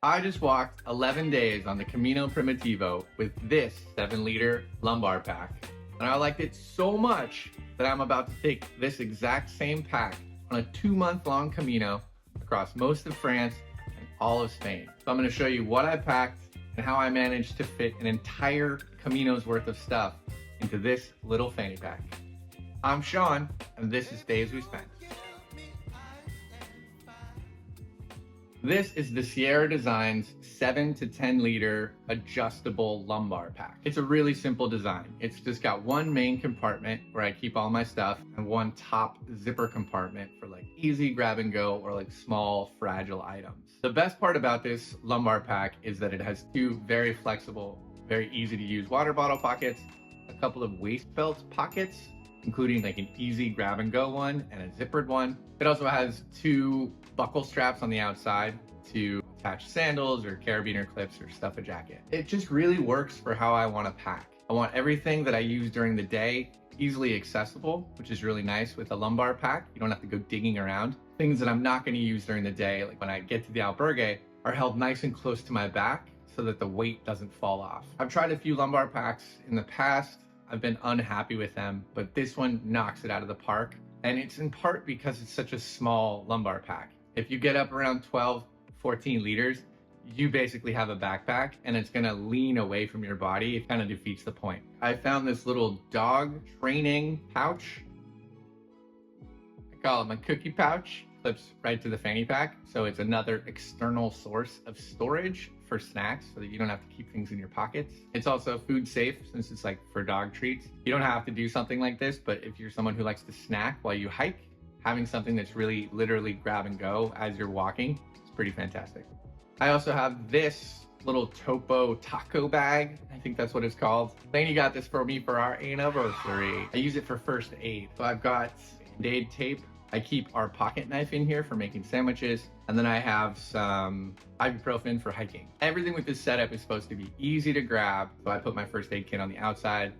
I just walked 11 days on the Camino Primitivo with this 7-liter lumbar pack. And I liked it so much that I'm about to take this exact same pack on a 2-month-long Camino across most of France and all of Spain. So I'm going to show you what I packed and how I managed to fit an entire Camino's worth of stuff into this little fanny pack. I'm Sean, and this is Days We Spent. This is the Sierra Designs 7 to 10 liter adjustable lumbar pack. It's a really simple design. It's just got one main compartment where I keep all my stuff and one top zipper compartment for like easy grab and go or like small fragile items. The best part about this lumbar pack is that it has two very flexible, very easy to use water bottle pockets, a couple of waist belt pockets, including like an easy grab and go one and a zippered one. It also has two buckle straps on the outside to attach sandals or carabiner clips or stuff a jacket. It just really works for how I want to pack. I want everything that I use during the day easily accessible, which is really nice with a lumbar pack. You don't have to go digging around. Things that I'm not going to use during the day, like when I get to the albergue, are held nice and close to my back so that the weight doesn't fall off. I've tried a few lumbar packs in the past. I've been unhappy with them, but this one knocks it out of the park. And it's in part because it's such a small lumbar pack. If you get up around 12, 14 liters, you basically have a backpack and it's gonna lean away from your body. It kind of defeats the point. I found this little dog training pouch. I call it my cookie pouch. Clips right to the fanny pack. So it's another external source of storage for snacks so that you don't have to keep things in your pockets. It's also food safe since it's like for dog treats. You don't have to do something like this, but if you're someone who likes to snack while you hike, having something that's really literally grab and go as you're walking is pretty fantastic. I also have this little Topo taco bag. I think that's what it's called. Lainey got this for me for our anniversary. I use it for first aid. So I've got Band-Aid tape. I keep our pocket knife in here for making sandwiches. And then I have some ibuprofen for hiking. Everything with this setup is supposed to be easy to grab. So I put my first aid kit on the outside.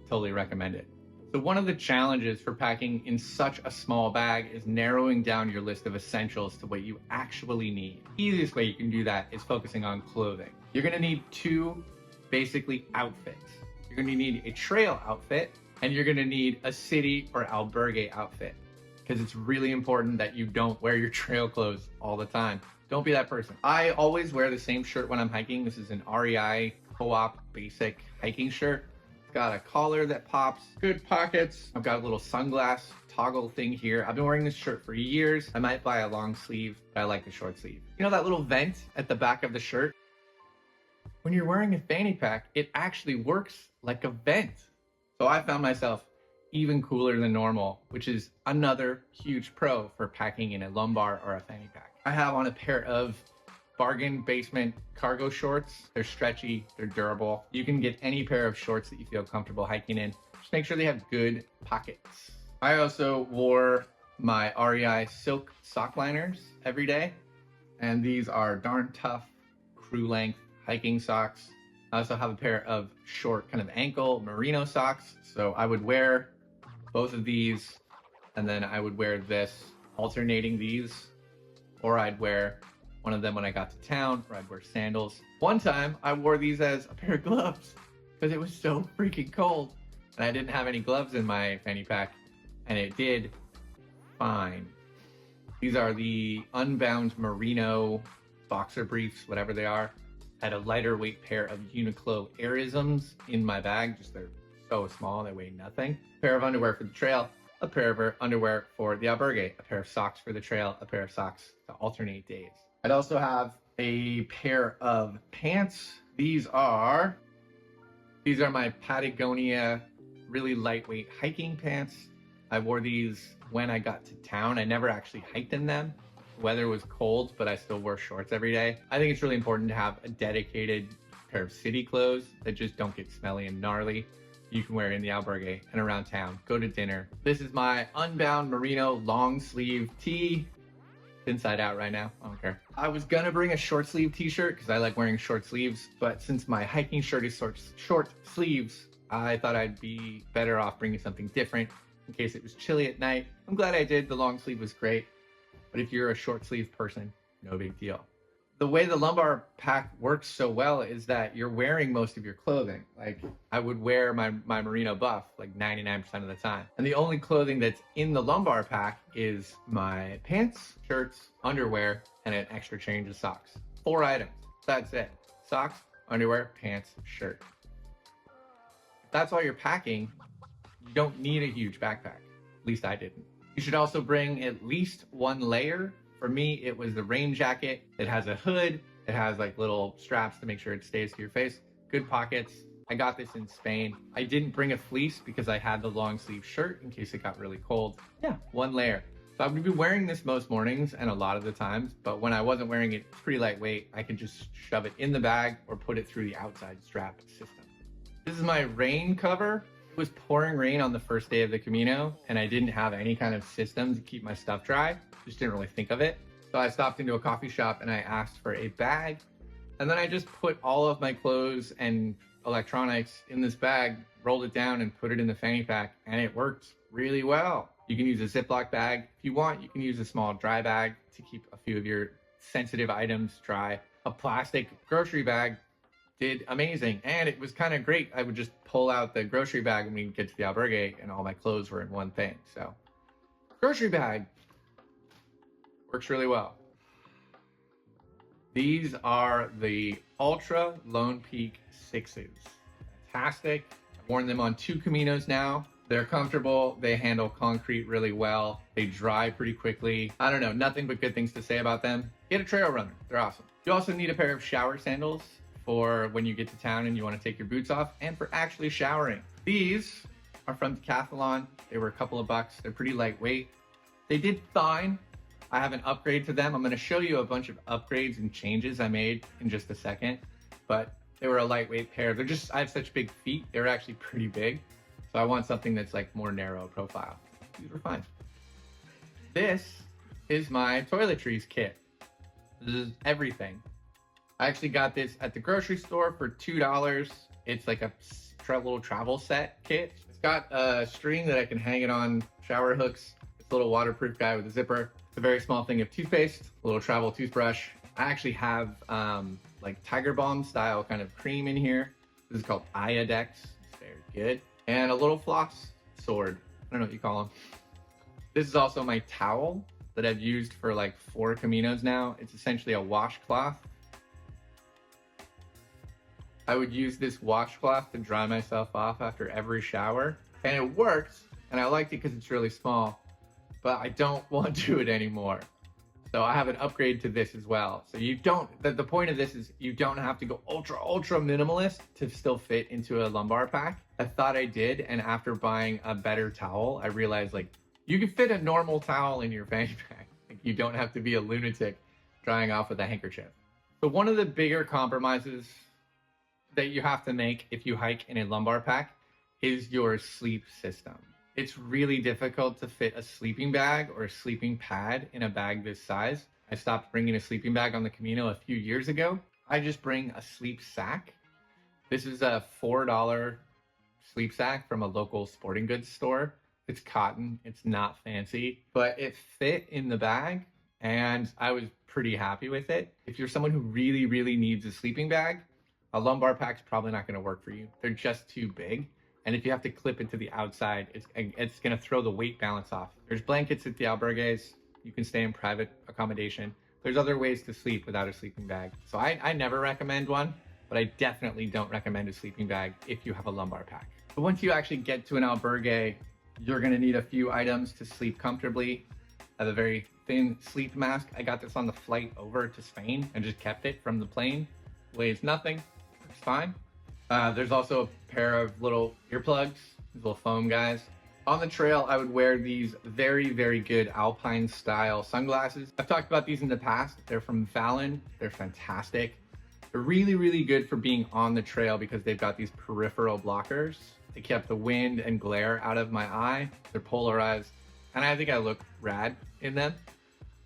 Totally recommend it. So one of the challenges for packing in such a small bag is narrowing down your list of essentials to what you actually need. The easiest way you can do that is focusing on clothing. You're gonna need two basically outfits. You're gonna need a trail outfit and you're gonna need a city or albergue outfit, because it's really important that you don't wear your trail clothes all the time. Don't be that person. I always wear the same shirt when I'm hiking. This is an REI Co-op basic hiking shirt. It's got a collar that pops, good pockets. I've got a little sunglass toggle thing here. I've been wearing this shirt for years. I might buy a long sleeve, but I like the short sleeve. You know that little vent at the back of the shirt? When you're wearing a fanny pack, it actually works like a vent. So I found myself even cooler than normal, which is another huge pro for packing in a lumbar or a fanny pack. I have on a pair of bargain basement cargo shorts. They're stretchy, they're durable. You can get any pair of shorts that you feel comfortable hiking in. Just make sure they have good pockets. I also wore my REI silk sock liners every day. And these are darn tough, crew length hiking socks. I also have a pair of short kind of ankle merino socks. So I would wear both of these and then I would wear this, alternating these, or I'd wear one of them when I got to town, or I'd wear sandals. One time I wore these as a pair of gloves because it was so freaking cold and I didn't have any gloves in my fanny pack, and it did fine. These are the Unbound merino boxer briefs, whatever they are. I had a lighter weight pair of Uniqlo Airisms in my bag. Just they're so small, they weigh nothing. A pair of underwear for the trail, a pair of underwear for the albergue, a pair of socks for the trail, a pair of socks to alternate days. I'd also have a pair of pants. These are my Patagonia really lightweight hiking pants. I wore these when I got to town. I never actually hiked in them. The weather was cold, but I still wore shorts every day. I think it's really important to have a dedicated pair of city clothes that just don't get smelly and gnarly. You can wear in the albergue and around town. Go to dinner. This is my Unbound merino long sleeve tee. Inside out right now, I don't care. I was gonna bring a short sleeve t-shirt because I like wearing short sleeves, but since my hiking shirt is short sleeves, I thought I'd be better off bringing something different in case it was chilly at night. I'm glad I did. The long sleeve was great, but if you're a short sleeve person, no big deal. The way the lumbar pack works so well is that you're wearing most of your clothing. Like I would wear my merino buff like 99% of the time. And the only clothing that's in the lumbar pack is my pants, shirts, underwear, and an extra change of socks. 4 items. That's it. Socks, underwear, pants, shirt. If that's all you're packing, you don't need a huge backpack. At least I didn't. You should also bring at least 1 layer. For me, it was the rain jacket. It has a hood. It has like little straps to make sure it stays to your face. Good pockets. I got this in Spain. I didn't bring a fleece because I had the long sleeve shirt in case it got really cold. Yeah, 1 layer. So I would be wearing this most mornings and a lot of the times, but when I wasn't wearing it, it's pretty lightweight. I could just shove it in the bag or put it through the outside strap system. This is my rain cover. It was pouring rain on the first day of the Camino, and I didn't have any kind of system to keep my stuff dry. Just didn't really think of it. So I stopped into a coffee shop and I asked for a bag. And then I just put all of my clothes and electronics in this bag, rolled it down and put it in the fanny pack, and it worked really well. You can use a Ziploc bag. If you want, you can use a small dry bag to keep a few of your sensitive items dry. A plastic grocery bag did amazing, and it was kind of great. I would just pull out the grocery bag when we get to the albergue and all my clothes were in one thing. So grocery bag works really well. These are the Ultra Lone Peak 6s. Fantastic. I've worn them on 2 Caminos now. They're comfortable. They handle concrete really well. They dry pretty quickly. I don't know, nothing but good things to say about them. Get a trail runner. They're awesome. You also need a pair of shower sandals for when you get to town and you want to take your boots off and for actually showering. These are from Decathlon. They were a couple of bucks. They're pretty lightweight. They did fine. I have an upgrade to them. I'm going to show you a bunch of upgrades and changes I made in just a second, but they were a lightweight pair. I have such big feet. They're actually pretty big. So I want something that's like more narrow profile. These were fine. This is my Toiletries kit. This is everything. I actually got this at the grocery store for $2. It's like a little travel set kit. It's got a string that I can hang it on shower hooks. It's a little waterproof guy with a zipper. A very small thing of toothpaste, a little travel toothbrush. I actually have like Tiger Balm style kind of cream in here. This is called Iodex. It's very good. And a little floss sword. I don't know what you call them. This is also my towel that I've used for like 4 Caminos now. It's essentially a washcloth. I would use this washcloth to dry myself off after every shower. And it works, and I liked it because it's really small. But I don't want to do it anymore. So I have an upgrade to this as well. So the point of this is you don't have to go ultra minimalist to still fit into a lumbar pack. I thought I did, and after buying a better towel, I realized like you can fit a normal towel in your fanny pack. Like, you don't have to be a lunatic drying off with a handkerchief. So one of the bigger compromises that you have to make if you hike in a lumbar pack is your sleep system. It's really difficult to fit a sleeping bag or a sleeping pad in a bag this size. I stopped bringing a sleeping bag on the Camino a few years ago. I just bring a sleep sack. This is a $4 sleep sack from a local sporting goods store. It's cotton, it's not fancy, but it fit in the bag and I was pretty happy with it. If you're someone who really needs a sleeping bag, a lumbar pack's probably not gonna work for you. They're just too big. And if you have to clip it to the outside, it's going to throw the weight balance off. There's blankets at the albergues. You can stay in private accommodation. There's other ways to sleep without a sleeping bag. So I never recommend one, but I definitely don't recommend a sleeping bag if you have a lumbar pack. But once you actually get to an albergue, you're going to need a few items to sleep comfortably. I have a very thin sleep mask. I got this on the flight over to Spain and just kept it from the plane. Weighs nothing. It's fine. There's also a pair of little earplugs, these little foam guys. On the trail, I would wear these very good Alpine style sunglasses. I've talked about these in the past. They're from Fallon. They're fantastic. They're really good for being on the trail because they've got these peripheral blockers. They kept the wind and glare out of my eye. They're polarized, and I think I look rad in them.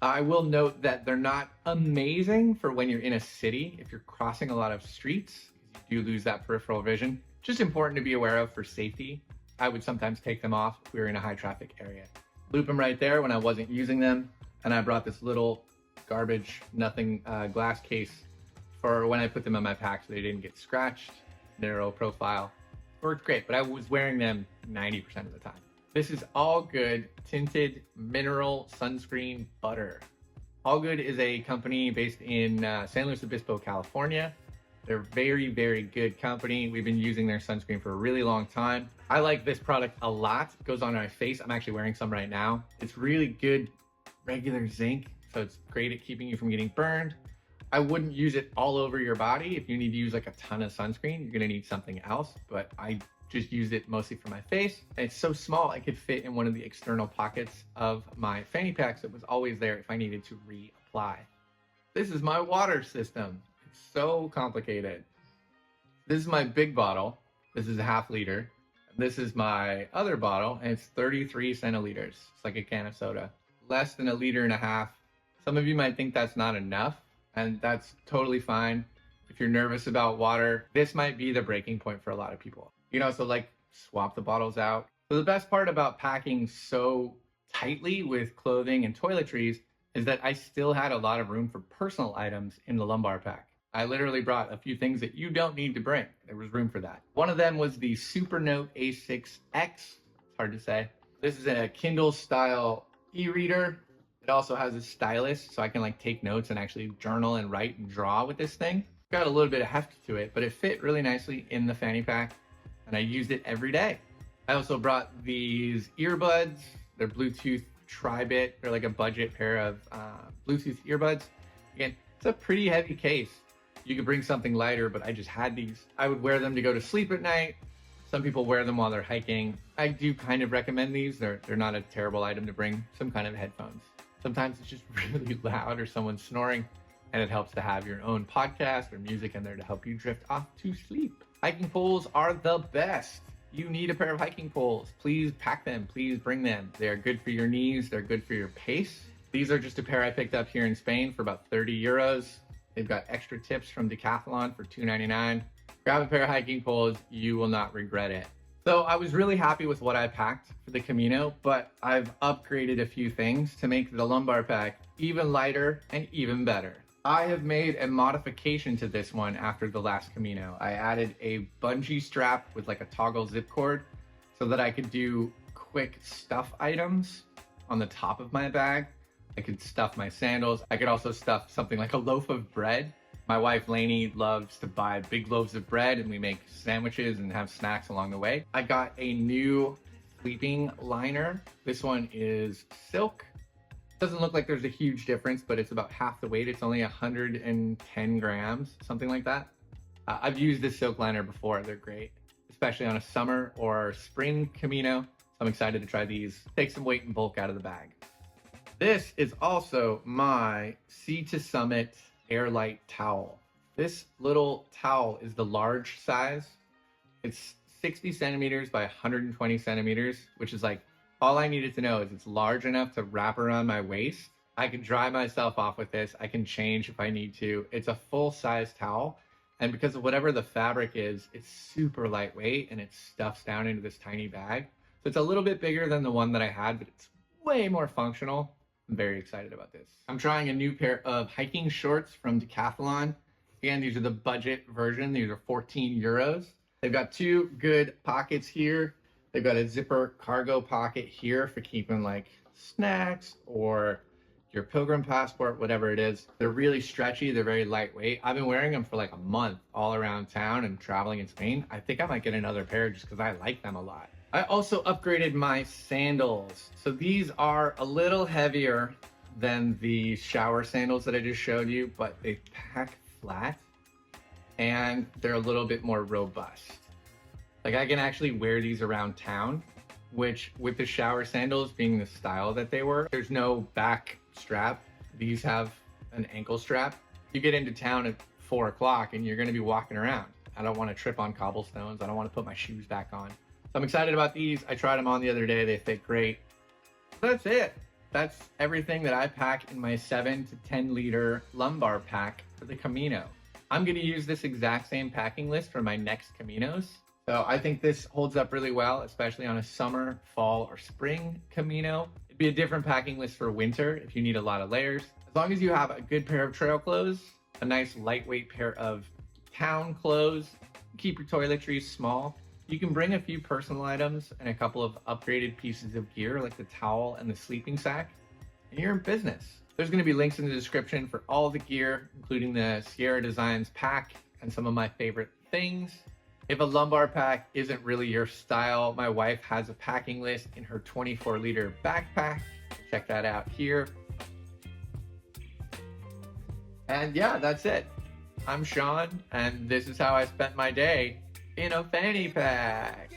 I will note that they're not amazing for when you're in a city, if you're crossing a lot of streets. You lose that peripheral vision. Just important to be aware of for safety. I would sometimes take them off if we were in a high traffic area. Loop them right there when I wasn't using them. And I brought this little garbage, nothing, glass case for when I put them on my pack so they didn't get scratched. Narrow profile. Worked great, but I was wearing them 90% of the time. This is All Good Tinted Mineral Sunscreen Butter. All Good is a company based in San Luis Obispo, California. They're very, very good company. We've been using their sunscreen for a really long time. I like this product a lot. It goes on my face. I'm actually wearing some right now. It's really good regular zinc, so it's great at keeping you from getting burned. I wouldn't use it all over your body. If you need to use like a ton of sunscreen, you're gonna need something else, but I just use it mostly for my face. And it's so small, I could fit in one of the external pockets of my fanny pack, so it was always there if I needed to reapply. This is my water system. It's so complicated. This is my big bottle. This is a ½ liter. This is my other bottle, and it's 33 centiliters. It's like a can of soda. Less than 1.5 liters. Some of you might think that's not enough, and that's totally fine. If you're nervous about water, this might be the breaking point for a lot of people. You know, so like swap the bottles out. So the best part about packing so tightly with clothing and toiletries is that I still had a lot of room for personal items in the lumbar pack. I literally brought a few things that you don't need to bring. There was room for that. One of them was the Supernote A6X. It's hard to say. This is a Kindle style e-reader. It also has a stylus, so I can like take notes and actually journal and write and draw with this thing. Got a little bit of heft to it, but it fit really nicely in the fanny pack, and I used it every day. I also brought these earbuds. They're Bluetooth tri-bit. They're like a budget pair of Bluetooth earbuds. Again, it's a pretty heavy case. You could bring something lighter, but I just had these. I would wear them to go to sleep at night. Some people wear them while they're hiking. I do kind of recommend these. They're not a terrible item to bring. Some kind of headphones. Sometimes it's just really loud or someone's snoring, and it helps to have your own podcast or music in there to help you drift off to sleep. Hiking poles are the best. You need a pair of hiking poles. Please pack them, please bring them. They're good for your knees, they're good for your pace. These are just a pair I picked up here in Spain for about 30 euros. They've got extra tips from Decathlon for $2.99. Grab a pair of hiking poles, you will not regret it. So I was really happy with what I packed for the Camino, but I've upgraded a few things to make the lumbar pack even lighter and even better. I have made a modification to this one after the last Camino. I added a bungee strap with like a toggle zip cord so that I could do quick stuff items on the top of my bag. I could stuff my sandals. I could also stuff something like a loaf of bread. My wife Lainey loves to buy big loaves of bread, and we make sandwiches and have snacks along the way. I got a new sleeping liner. This one is silk. Doesn't look like there's a huge difference, but it's about half the weight. It's only 110 grams, something like that. I've used this silk liner before. They're great, especially on a summer or spring Camino. So I'm excited to try these. Take some weight and bulk out of the bag. This is also my Sea to Summit Airlight towel. This little towel is the large size. It's 60 centimeters by 120 centimeters, which is like, all I needed to know is it's large enough to wrap around my waist. I can dry myself off with this. I can change if I need to. It's a full-size towel. And because of whatever the fabric is, it's super lightweight and it stuffs down into this tiny bag. So it's a little bit bigger than the one that I had, but it's way more functional. I'm very excited about this. I'm trying a new pair of hiking shorts from Decathlon. Again, these are the budget version. These are 14 euros. They've got two good pockets here. They've got a zipper cargo pocket here for keeping like snacks or your pilgrim passport, whatever it is. They're really stretchy. They're very lightweight. I've been wearing them for like a month all around town and traveling in Spain. I think I might get another pair just because I like them a lot. I also upgraded my sandals. So these are a little heavier than the shower sandals that I just showed you, but they pack flat and they're a little bit more robust. Like I can actually wear these around town, which with the shower sandals being the style that they were, there's no back strap. These have an ankle strap. You get into town at 4 o'clock and you're gonna be walking around. I don't wanna trip on cobblestones. I don't wanna put my shoes back on. So I'm excited about these. I tried them on the other day. They fit great. That's it. That's everything that I pack in my 7 to 10 liter lumbar pack for the Camino. I'm gonna use this exact same packing list for my next Caminos. So I think this holds up really well, especially on a summer, fall, or spring Camino. It'd be a different packing list for winter if you need a lot of layers. As long as you have a good pair of trail clothes, a nice lightweight pair of town clothes, keep your toiletries small. You can bring a few personal items and a couple of upgraded pieces of gear like the towel and the sleeping sack, and you're in business. There's going to be links in the description for all the gear, including the Sierra Designs pack and some of my favorite things. If a lumbar pack isn't really your style, my wife has a packing list in her 24-liter backpack. Check that out here. And yeah, that's it. I'm Sean, and this is how I spent my day in a fanny pack.